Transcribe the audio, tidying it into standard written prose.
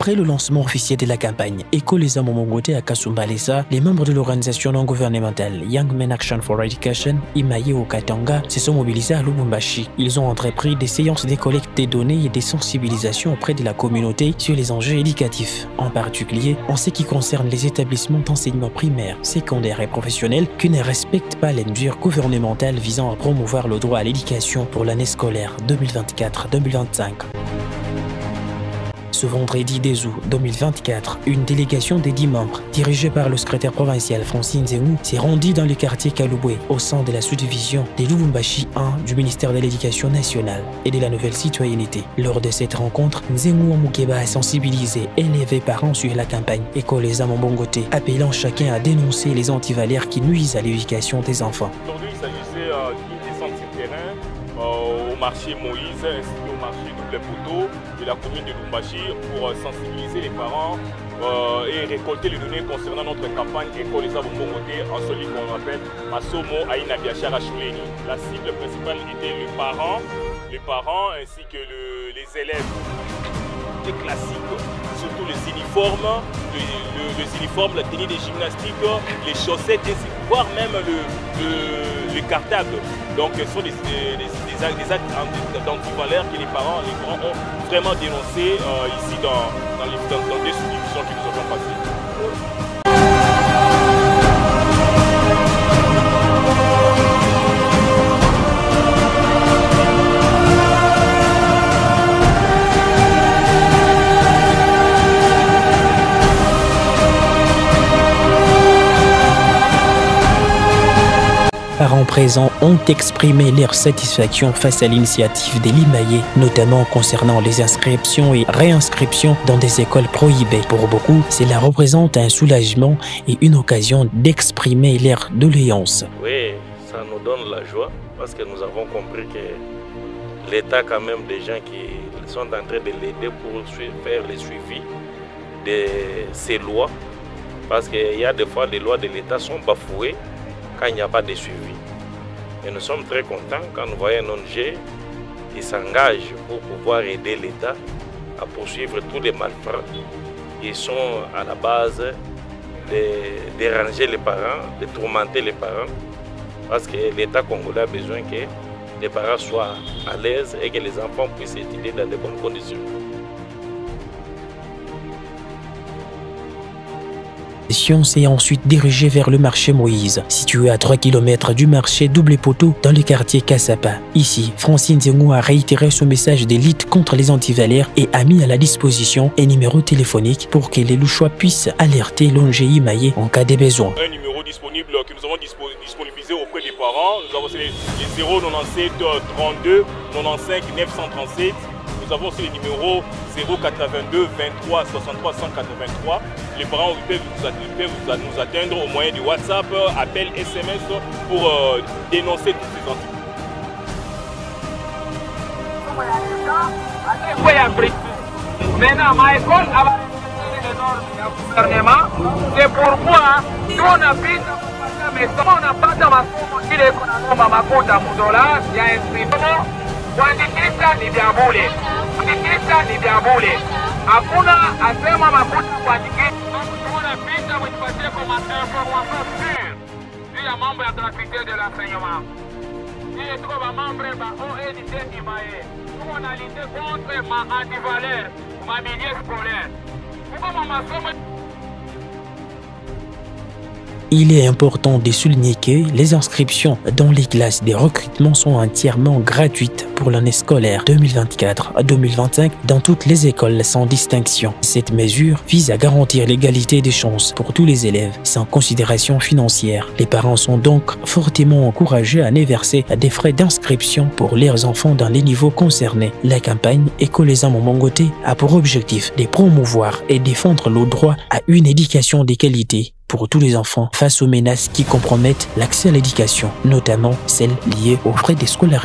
Après le lancement officiel de la campagne Ekoleza Momongote à Kasumbalesa, les membres de l'organisation non gouvernementale Young Men Action for Education, Imaye au Katanga, se sont mobilisés à Lubumbashi. Ils ont entrepris des séances de collecte des données et des sensibilisations auprès de la communauté sur les enjeux éducatifs, en particulier en ce qui concerne les établissements d'enseignement primaire, secondaire et professionnel qui ne respectent pas les mesures gouvernementales visant à promouvoir le droit à l'éducation pour l'année scolaire 2024-2025. Ce vendredi 2 août 2024, une délégation de 10 membres, dirigée par le secrétaire provincial Francine Nzengu, s'est rendue dans le quartier Kalubwe, au sein de la sous-division de Lubumbashi 1 du ministère de l'Éducation nationale et de la nouvelle citoyenneté. Lors de cette rencontre, Nzengu Mukeba a sensibilisé élèves et parents sur la campagne Ekoleza Momongote, appelant chacun à dénoncer les antivalaires qui nuisent à l'éducation des enfants. Aujourd'hui, il s'agissait d'une descente sur terrain au marché Moïse ainsi qu'au marché Double Poteau de la commune de Lubumbashi pour sensibiliser les parents et récolter les données concernant notre campagne Ekoleza Momongote en celui qu'on appelle Masomo Aina Biachara Shuleni. La cible principale était les parents ainsi que les élèves. Les classiques, surtout les uniformes, la tenue des gymnastiques, les chaussettes, voire même le cartable. Donc ce sont des actes d'antivalaires que les parents ont vraiment dénoncés ici dans des sous-divisions que nous avons passées. Parents présents ont exprimé leur satisfaction face à l'initiative de l'Imaye, notamment concernant les inscriptions et réinscriptions dans des écoles prohibées. Pour beaucoup, cela représente un soulagement et une occasion d'exprimer leur doléance. Oui, ça nous donne la joie parce que nous avons compris que l'État, quand même, des gens qui sont en train de l'aider pour faire le suivi de ces lois, parce qu'il y a des fois des lois de l'État sont bafouées quand il n'y a pas de suivi. Et nous sommes très contents quand nous voyons un ONG qui s'engage pour pouvoir aider l'État à poursuivre tous les malfrats qui sont à la base de déranger les parents, de tourmenter les parents, parce que l'État congolais a besoin que les parents soient à l'aise et que les enfants puissent étudier dans de bonnes conditions. S'est ensuite dirigée vers le marché Moïse, situé à 3 km du marché Double Poteau dans le quartier Kasapa. Ici, Francine Nzengu a réitéré son message de lutte contre les antivalaires et a mis à la disposition un numéro téléphonique pour que les louchois puissent alerter l'ONG Imaye en cas de besoin. Un numéro disponible que nous avons disponibilisé auprès des parents, nous avons les 097 32 95 937. Nous avons aussi le numéro 082 23 63 183. Les parents peuvent nous atteindre au moyen du WhatsApp, appel, SMS pour dénoncer tous ces entités. C'est pourquoi nous on habite mais on n'a pas dans ma il y a un kuandikisha ni vya bure, hakuna asema makuta kuandikisha. Tunapita kujipatia kwa information sûre juu ya mambo ya gratuité de l'enseignement. Sisi tuko ba membre ba ONG Imaye, tuko na lutte contre ma antivaleur, ma milieu scolaire. Tuko ma masomo. Il est important de souligner que les inscriptions dans les classes des recrutements sont entièrement gratuites pour l'année scolaire 2024-2025 dans toutes les écoles sans distinction. Cette mesure vise à garantir l'égalité des chances pour tous les élèves sans considération financière. Les parents sont donc fortement encouragés à aller verser des frais d'inscription pour leurs enfants dans les niveaux concernés. La campagne Ekoleza Momongote a pour objectif de promouvoir et défendre le droit à une éducation de qualité pour tous les enfants face aux menaces qui compromettent l'accès à l'éducation, notamment celles liées aux frais de scolarité.